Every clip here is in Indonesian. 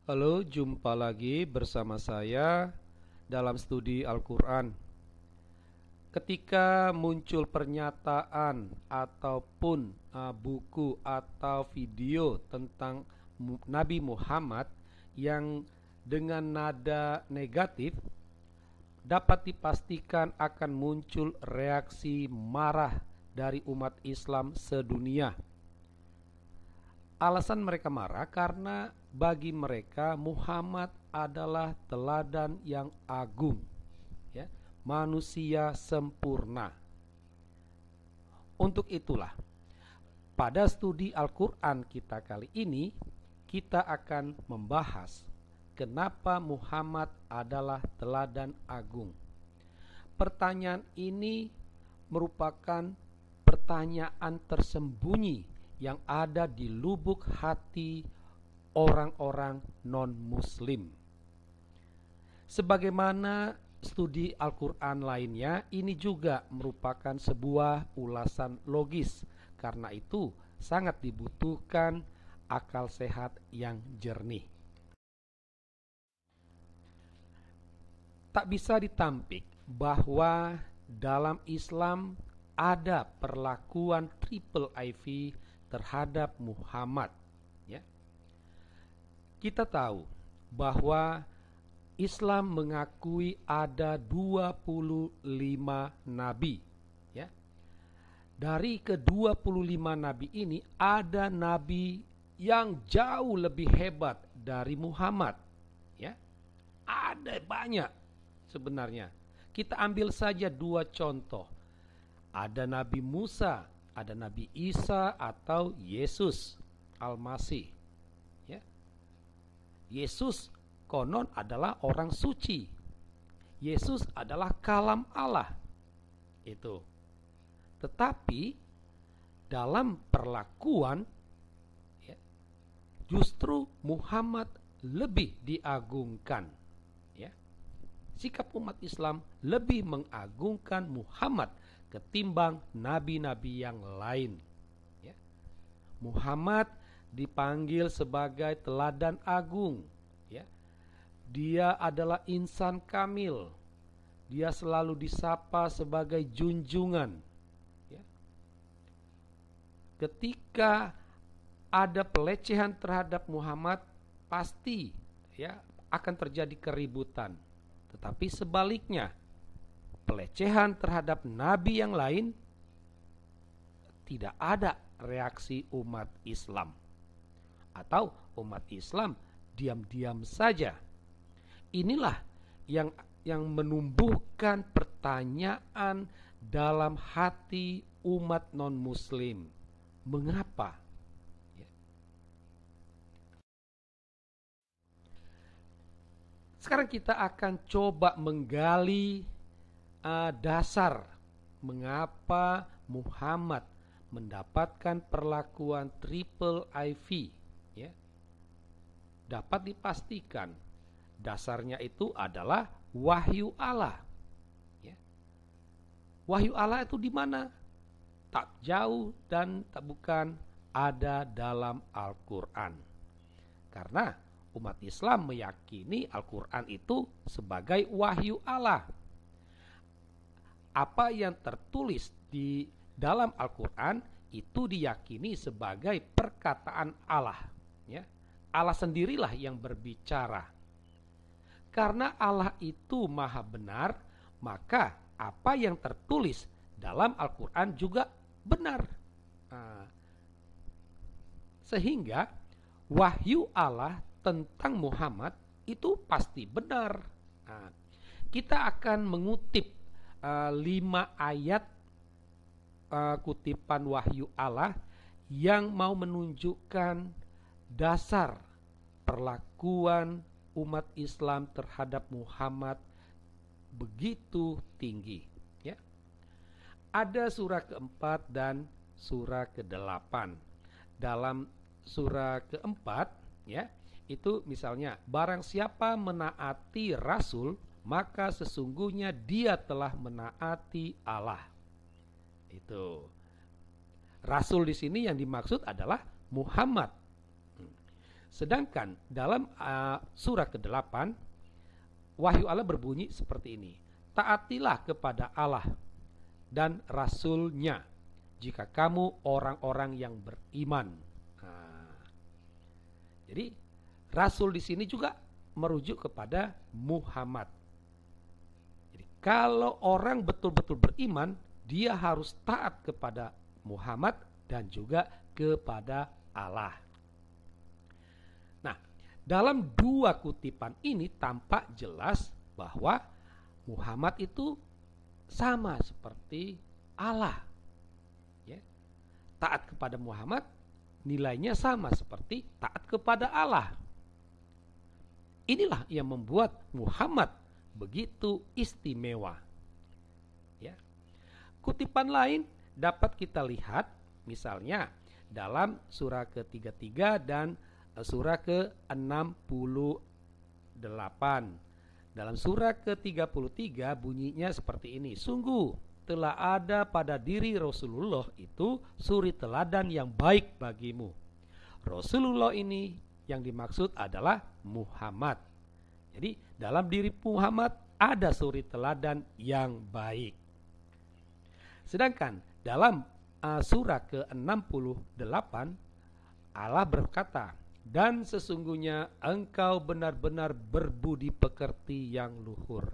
Halo, jumpa lagi bersama saya dalam studi Al-Quran. Ketika muncul pernyataan ataupun buku atau video tentang Nabi Muhammad yang dengan nada negatif, dapat dipastikan akan muncul reaksi marah dari umat Islam sedunia. Alasan mereka marah karena bagi mereka Muhammad adalah teladan yang agung, ya, manusia sempurna. Untuk itulah, pada studi Al-Quran kita kali ini, kita akan membahas kenapa Muhammad adalah teladan agung. Pertanyaan ini merupakan pertanyaan tersembunyi yang ada di lubuk hati orang-orang non-muslim. Sebagaimana studi Al-Quran lainnya, ini juga merupakan sebuah ulasan logis. Karena itu sangat dibutuhkan akal sehat yang jernih. Tak bisa ditampik bahwa dalam Islam ada perlakuan triple IV terhadap Muhammad, ya. Kita tahu bahwa Islam mengakui ada 25 nabi, ya. Dari ke-25 nabi ini ada nabi yang jauh lebih hebat dari Muhammad, ya. Ada banyak sebenarnya. Kita ambil saja dua contoh. Ada Nabi Musa, ada Nabi Isa atau Yesus Al-Masih, ya. Yesus konon adalah orang suci. Yesus adalah kalam Allah. Itu. Tetapi dalam perlakuan, ya, justru Muhammad lebih diagungkan, ya. Sikap umat Islam lebih mengagungkan Muhammad ketimbang nabi-nabi yang lain, ya. Muhammad dipanggil sebagai teladan agung, ya. Dia adalah insan kamil. Dia selalu disapa sebagai junjungan, ya. Ketika ada pelecehan terhadap Muhammad, pasti, ya, akan terjadi keributan. Tetapi sebaliknya, pelecehan terhadap nabi yang lain, tidak ada reaksi umat Islam, atau umat Islam diam-diam saja. Inilah yang menumbuhkan pertanyaan dalam hati umat non-muslim. Mengapa? Ya. Sekarang kita akan coba menggali dasar mengapa Muhammad mendapatkan perlakuan triple IV, ya. Dapat dipastikan dasarnya itu adalah wahyu Allah, ya. Wahyu Allah itu di mana? Tak jauh dan tak bukan ada dalam Al-Quran. Karena umat Islam meyakini Al-Quran itu sebagai wahyu Allah. Apa yang tertulis di dalam Al-Quran itu diyakini sebagai perkataan Allah, ya. Allah sendirilah yang berbicara. Karena Allah itu maha benar, maka apa yang tertulis dalam Al-Quran juga benar. Sehingga wahyu Allah tentang Muhammad itu pasti benar. Kita akan mengutip 5 ayat kutipan wahyu Allah yang mau menunjukkan dasar perlakuan umat Islam terhadap Muhammad begitu tinggi, ya. Ada surah keempat dan surah ke-8. Dalam surah keempat, ya, itu misalnya, barang siapa menaati Rasul, maka sesungguhnya dia telah menaati Allah. Itu. Rasul di sini yang dimaksud adalah Muhammad. Sedangkan dalam surah ke-8 wahyu Allah berbunyi seperti ini. Taatilah kepada Allah dan Rasul-Nya jika kamu orang-orang yang beriman. Jadi Rasul di sini juga merujuk kepada Muhammad. Jadi kalau orang betul-betul beriman, dia harus taat kepada Muhammad dan juga kepada Allah. Nah, dalam dua kutipan ini tampak jelas bahwa Muhammad itu sama seperti Allah. Ya. Taat kepada Muhammad nilainya sama seperti taat kepada Allah. Inilah yang membuat Muhammad begitu istimewa. Ya. Kutipan lain dapat kita lihat misalnya dalam surah ke-33 dan surah ke-68. Dalam surah ke-33 bunyinya seperti ini. Sungguh telah ada pada diri Rasulullah itu suri teladan yang baik bagimu. Rasulullah ini yang dimaksud adalah Muhammad. Jadi dalam diri Muhammad ada suri teladan yang baik. Sedangkan dalam surah ke-68 Allah berkata, dan sesungguhnya engkau benar-benar berbudi pekerti yang luhur.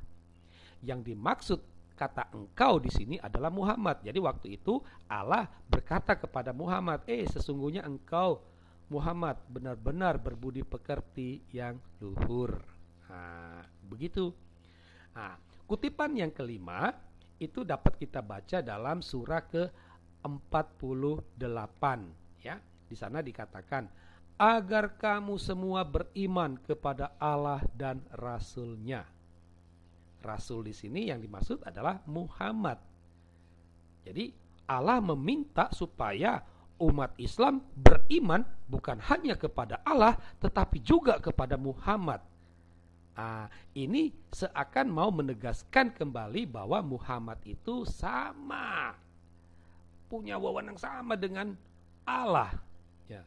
Yang dimaksud kata engkau di sini adalah Muhammad. Jadi waktu itu Allah berkata kepada Muhammad, sesungguhnya engkau Muhammad benar-benar berbudi pekerti yang luhur. Begitu. Kutipan yang kelima itu dapat kita baca dalam surah ke-48 ya. Di sana dikatakan agar kamu semua beriman kepada Allah dan Rasul-Nya. Rasul di sini yang dimaksud adalah Muhammad. Jadi Allah meminta supaya umat Islam beriman bukan hanya kepada Allah tetapi juga kepada Muhammad. Ini seakan mau menegaskan kembali bahwa Muhammad itu sama, punya wewenang sama dengan Allah. Ya.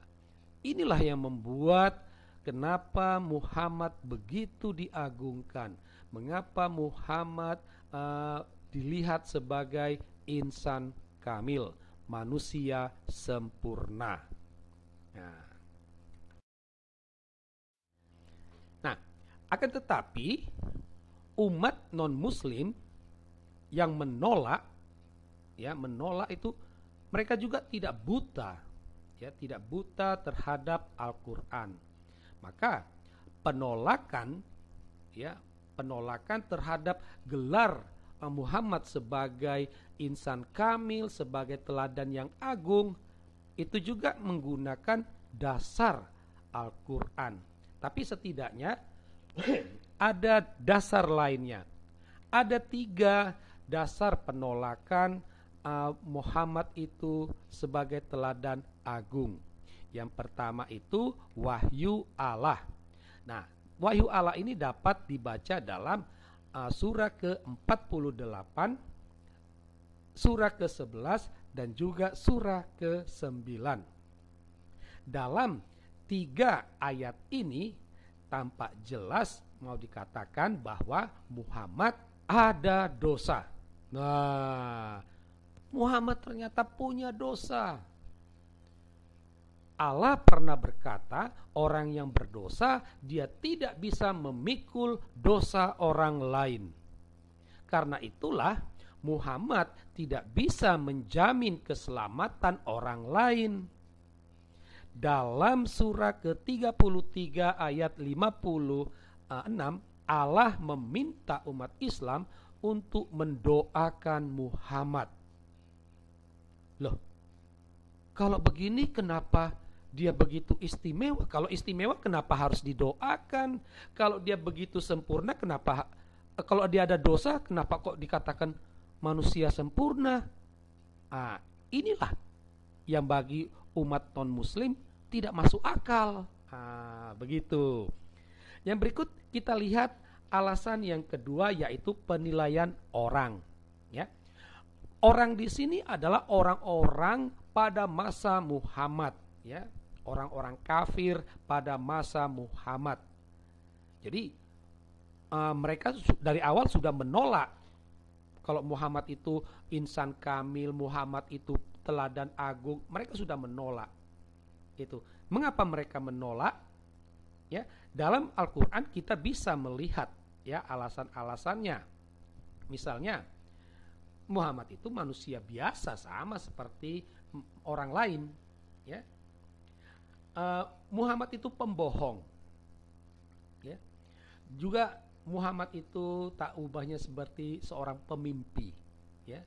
Inilah yang membuat kenapa Muhammad begitu diagungkan. Mengapa Muhammad dilihat sebagai insan kamil, manusia sempurna. Nah, akan tetapi umat non-muslim yang menolak itu mereka juga tidak buta, tidak buta terhadap Al-Quran. Maka penolakan terhadap gelar Muhammad sebagai insan kamil, sebagai teladan yang agung, itu juga menggunakan dasar Al-Quran. Tapi setidaknya ada dasar lainnya. Ada 3 dasar penolakan Muhammad itu sebagai teladan agung. Yang pertama itu wahyu Allah. Nah, wahyu Allah ini dapat dibaca dalam surah ke-48, surah ke-11 dan juga surah ke-9. Dalam 3 ayat ini tampak jelas mau dikatakan bahwa Muhammad ada dosa. Nah, Muhammad ternyata punya dosa. Allah pernah berkata, orang yang berdosa dia tidak bisa memikul dosa orang lain. Karena itulah Muhammad tidak bisa menjamin keselamatan orang lain. Dalam surah ke-33 ayat 56, Allah meminta umat Islam untuk mendoakan Muhammad. Loh, kalau begini kenapa dia begitu istimewa? Kalau istimewa kenapa harus didoakan? Kalau dia begitu sempurna kenapa, kalau dia ada dosa kenapa kok dikatakan manusia sempurna? Inilah yang bagi umat non-muslim tidak masuk akal. Begitu. Yang berikut kita lihat alasan yang kedua, yaitu penilaian orang. Ya. Orang di sini adalah orang-orang pada masa Muhammad. Ya. orang-orang kafir pada masa Muhammad. Jadi mereka dari awal sudah menolak kalau Muhammad itu insan kamil, Muhammad itu teladan agung. Mereka sudah menolak itu. Mengapa mereka menolak? Ya, dalam Al-Quran kita bisa melihat ya alasan-alasannya. Misalnya Muhammad itu manusia biasa sama seperti orang lain. Ya, Muhammad itu pembohong. Ya, juga Muhammad itu tak ubahnya seperti seorang pemimpi, ya,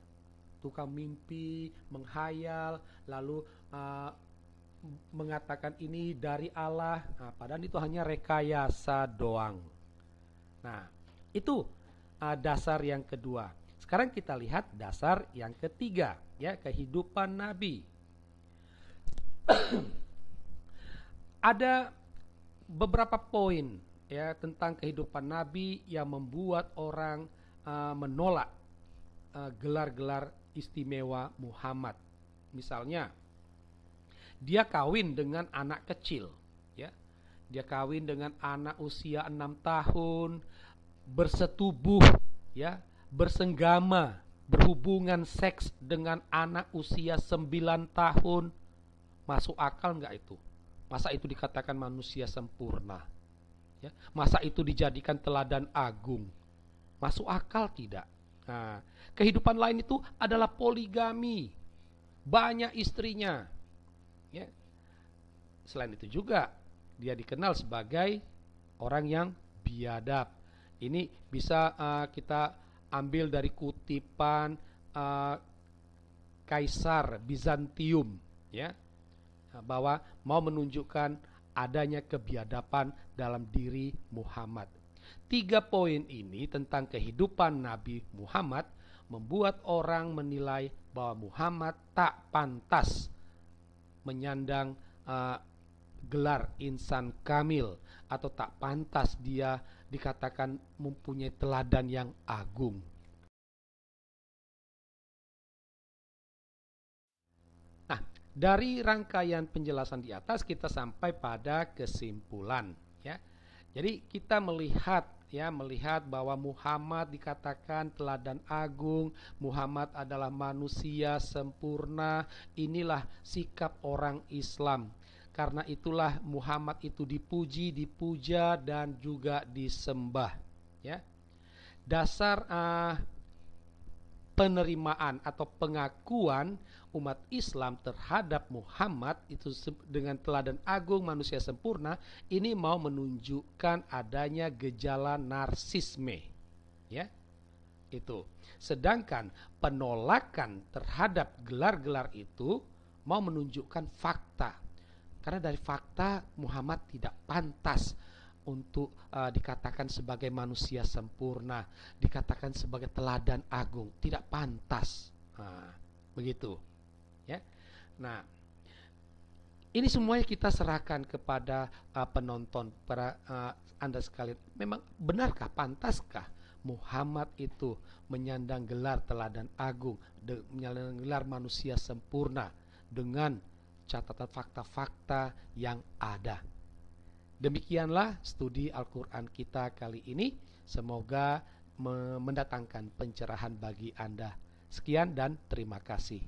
tukang mimpi, menghayal, lalu mengatakan ini dari Allah, padahal itu hanya rekayasa doang. Nah, itu dasar yang kedua. Sekarang kita lihat dasar yang ketiga, ya, kehidupan Nabi. Ada beberapa poin ya tentang kehidupan Nabi yang membuat orang menolak gelar-gelar istimewa Muhammad. Misalnya dia kawin dengan anak kecil, ya. Dia kawin dengan anak usia 6 tahun, bersetubuh, ya, bersenggama, berhubungan seks dengan anak usia 9 tahun. Masuk akal enggak itu? Masa itu dikatakan manusia sempurna? Ya, masa itu dijadikan teladan agung? Masuk akal tidak? Nah, kehidupan lain itu adalah poligami, banyak istrinya. Ya. Selain itu juga dia dikenal sebagai orang yang biadab. Ini bisa kita ambil dari kutipan Kaisar Bizantium, ya, bahwa mau menunjukkan adanya kebiadaban dalam diri Muhammad. 3 poin ini tentang kehidupan Nabi Muhammad membuat orang menilai bahwa Muhammad tak pantas menyandang gelar insan kamil, atau tak pantas dia dikatakan mempunyai teladan yang agung. Nah, dari rangkaian penjelasan di atas kita sampai pada kesimpulan, ya. Jadi kita melihat bahwa Muhammad dikatakan teladan agung, Muhammad adalah manusia sempurna. Inilah sikap orang Islam. Karena itulah Muhammad itu dipuji, dipuja, dan juga disembah, ya. Dasar penerimaan atau pengakuan umat Islam terhadap Muhammad itu dengan teladan agung, manusia sempurna, ini mau menunjukkan adanya gejala narsisme, ya. Itu. Sedangkan penolakan terhadap gelar-gelar itu mau menunjukkan fakta. Karena dari fakta Muhammad tidak pantas untuk dikatakan sebagai manusia sempurna, dikatakan sebagai teladan agung, tidak pantas. Begitu, ya. Nah, ini semuanya kita serahkan kepada penonton, para Anda sekalian. Memang benarkah, pantaskah Muhammad itu menyandang gelar teladan agung, menyandang gelar manusia sempurna dengan catatan fakta-fakta yang ada? Demikianlah studi Al-Quran kita kali ini. Semoga mendatangkan pencerahan bagi Anda. Sekian dan terima kasih.